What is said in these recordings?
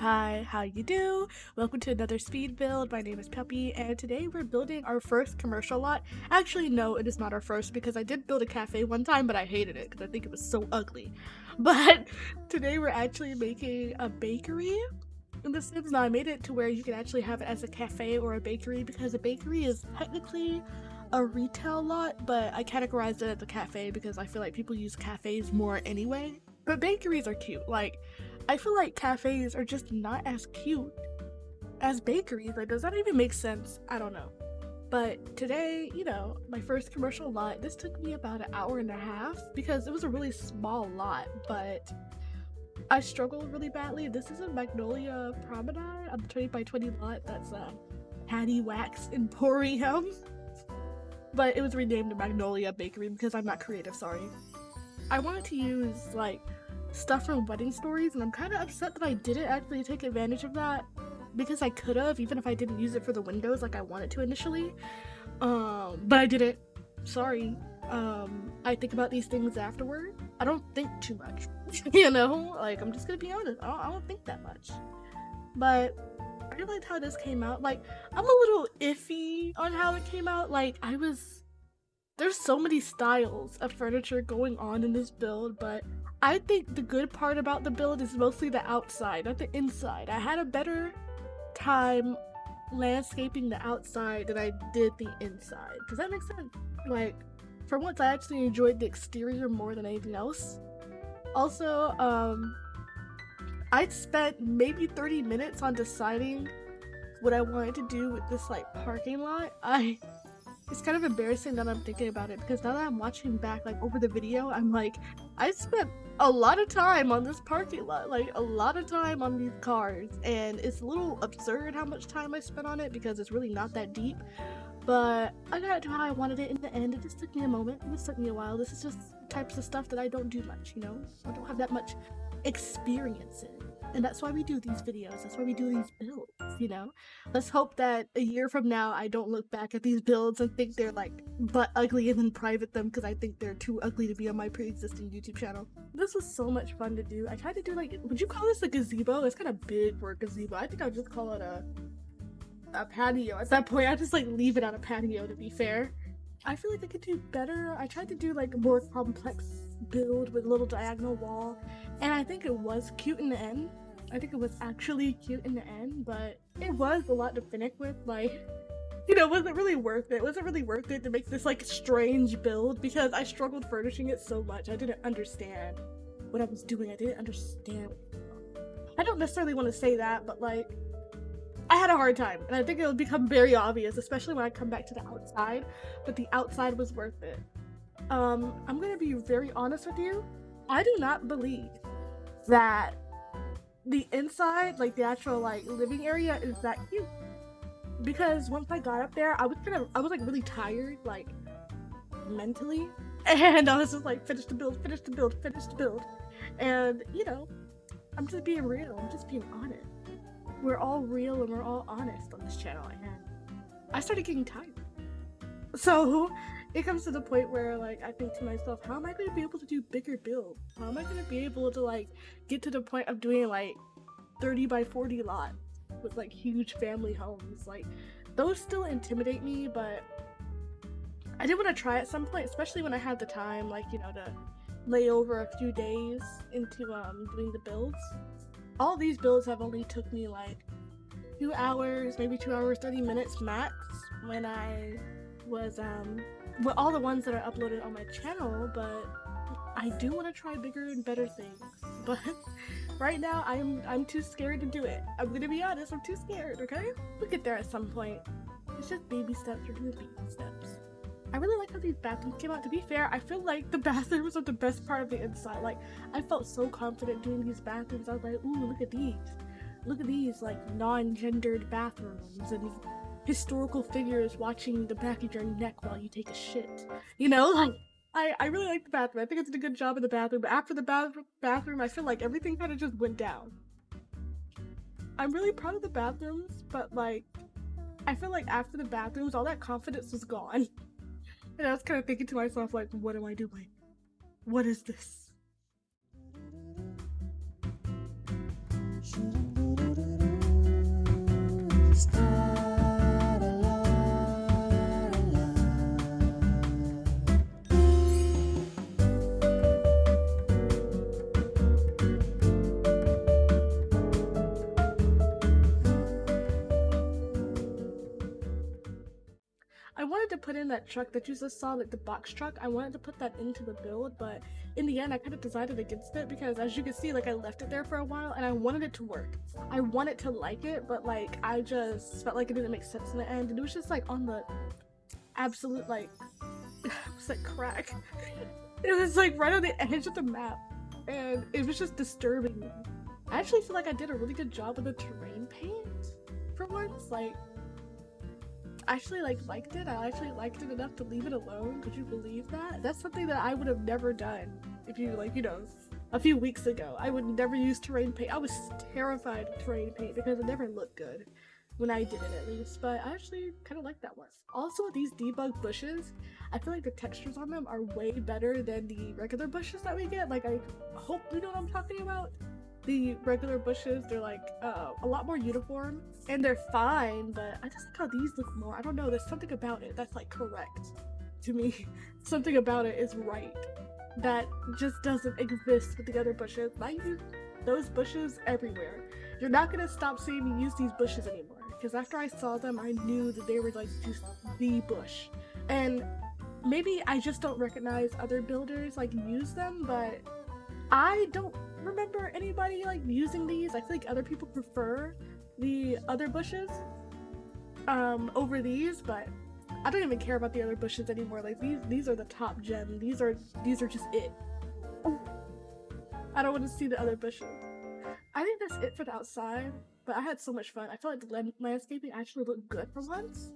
Hi, how you do? Welcome to another speed build. My name is Pyuppie, and today we're building our first commercial lot. Actually, no, it is not our first because I did build a cafe one time, but I hated it because I think it was so ugly. But today we're actually making a bakery in The Sims. Now I made it to where you can actually have it as a cafe or a bakery because a bakery is technically a retail lot, but I categorized it as a cafe because I feel like people use cafes more anyway. But bakeries are cute. Like, I feel like cafes are just not as cute as bakeries. Like, does that even make sense? I don't know. But today, my first commercial lot, this took me about an hour and a half because it was a really small lot, but I struggled really badly. This is a Magnolia Promenade on the 20 by 20 lot. That's a Patty Wax Emporium. But it was renamed the Magnolia Bakery because I'm not creative, sorry. I wanted to use, like, stuff from Wedding Stories, and I'm kind of upset that I didn't actually take advantage of that because I could have, even if I didn't use it for the windows like I wanted to initially. But I didn't. Sorry. I think about these things afterward. I don't think too much. Like, I'm just gonna be honest. I don't think that much. But I really liked how this came out. Like, I'm a little iffy on how it came out. Like, there's so many styles of furniture going on in this build, but I think the good part about the build is mostly the outside, not the inside. I had a better time landscaping the outside than I did the inside. Does that make sense? Like, for once, I actually enjoyed the exterior more than anything else. Also, I spent maybe 30 minutes on deciding what I wanted to do with this, like, parking lot. It's kind of embarrassing that I'm thinking about it because now that I'm watching back, like, over the video, I'm like, I spent a lot of time on this parking lot, like, a lot of time on these cars, and it's a little absurd how much time I spent on it because it's really not that deep, but I got it to how I wanted it in the end. It just took me a moment. This took me a while. This is just types of stuff that I don't do much, I don't have that much experience in. And that's why we do these videos. That's why we do these builds, Let's hope that a year from now I don't look back at these builds and think they're like butt ugly and then private them because I think they're too ugly to be on my pre-existing YouTube channel. This was so much fun to do. I tried to do, like, would you call this a gazebo? It's kind of big for a gazebo. I think I'd just call it a patio. At that point, I just, like, leave it on a patio, to be fair. I feel like I could do better. I tried to do, like, a more complex build with a little diagonal wall, and I think it was cute in the end. I think it was actually cute in the end, but it was a lot to finish with. Like, was it really worth it? Was it really worth it to make this, like, strange build? Because I struggled furnishing it so much. I didn't understand what I was doing. I didn't understand. I don't necessarily want to say that, but, like, I had a hard time, and I think it'll become very obvious, especially when I come back to the outside, but the outside was worth it. I'm gonna be very honest with you. I do not believe that the inside, like the actual, like, living area is that cute. Because once I got up there, I was like really tired, like, mentally. And I was just like, finish the build, finish the build, finish the build. And, I'm just being real, I'm just being honest. We're all real and we're all honest on this channel, and I started getting tired. So it comes to the point where, like, I think to myself, how am I going to be able to do bigger builds? How am I going to be able to, like, get to the point of doing, like, 30 by 40 lots with, like, huge family homes? Like, those still intimidate me, but I did want to try at some point, especially when I had the time, like, to lay over a few days into doing the builds. All these builds have only took me, like, 2 hours, maybe 2 hours, 30 minutes max when I was, with all the ones that are uploaded on my channel, but I do want to try bigger and better things. But right now, I'm too scared to do it. I'm gonna be honest, I'm too scared, okay? We'll get there at some point. It's just baby steps, we're doing baby steps. I really like how these bathrooms came out. To be fair, I feel like the bathrooms are the best part of the inside. Like, I felt so confident doing these bathrooms. I was like, ooh, look at these. Look at these, like, non-gendered bathrooms and historical figures watching the back of your neck while you take a shit. Like, I really like the bathroom. I think I did a good job in the bathroom, but after the bathroom, I feel like everything kind of just went down. I'm really proud of the bathrooms, but, like, I feel like after the bathrooms, all that confidence was gone. And I was kind of thinking to myself, like, what am I doing? What is this? I wanted to put in that truck that you just saw, like the box truck. I wanted to put that into the build, but in the end I kind of decided against it because, as you can see, like I left it there for a while and I wanted it to work. I wanted to like it, but like I just felt like it didn't make sense in the end, and it was just like on the absolute like what's that crack? It was like right on the edge of the map, and it was just disturbing me. I actually feel like I did a really good job with the terrain paint for once. Like, I actually liked it. I actually liked it enough to leave it alone. Could you believe that? That's something that I would have never done if you a few weeks ago. I would never use terrain paint. I was terrified of terrain paint because it never looked good when I did it, at least, but I actually kind of like that one. Also, these debug bushes, I feel like the textures on them are way better than the regular bushes that we get. Like, I hope you know what I'm talking about. The regular bushes, they're like a lot more uniform and they're fine, but I just like how these look more. I don't know, there's something about it that's like correct to me. Something about it is right that just doesn't exist with the other bushes. I use those bushes everywhere. You're not gonna stop seeing me use these bushes anymore, because after I saw them I knew that they were like just the bush. And maybe I just don't recognize other builders like use them, but I don't remember anybody like using these. I feel like other people prefer the other bushes over these, but I don't even care about the other bushes anymore. Like these are the top gem. These are just it. I don't want to see the other bushes. I think that's it for the outside, but I had so much fun. I feel like the landscaping actually looked good for once,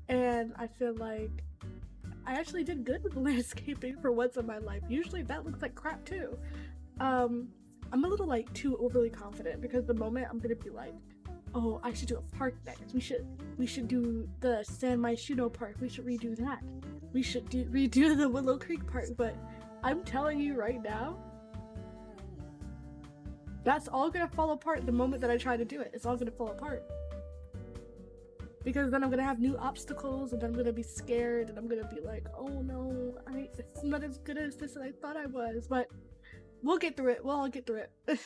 and I feel like I actually did good with the landscaping for once in my life. Usually that looks like crap too. I'm a little like too overly confident, because the moment I'm gonna be like, oh, I should do a park next. We should do the San Myshuno Park. We should redo that. We should redo the Willow Creek Park. But I'm telling you right now, that's all gonna fall apart the moment that I try to do it. It's all gonna fall apart. Because then I'm gonna have new obstacles, and I'm gonna be scared, and I'm gonna be like, oh no, I'm not as good as this as I thought I was. But we'll get through it. We'll all get through it.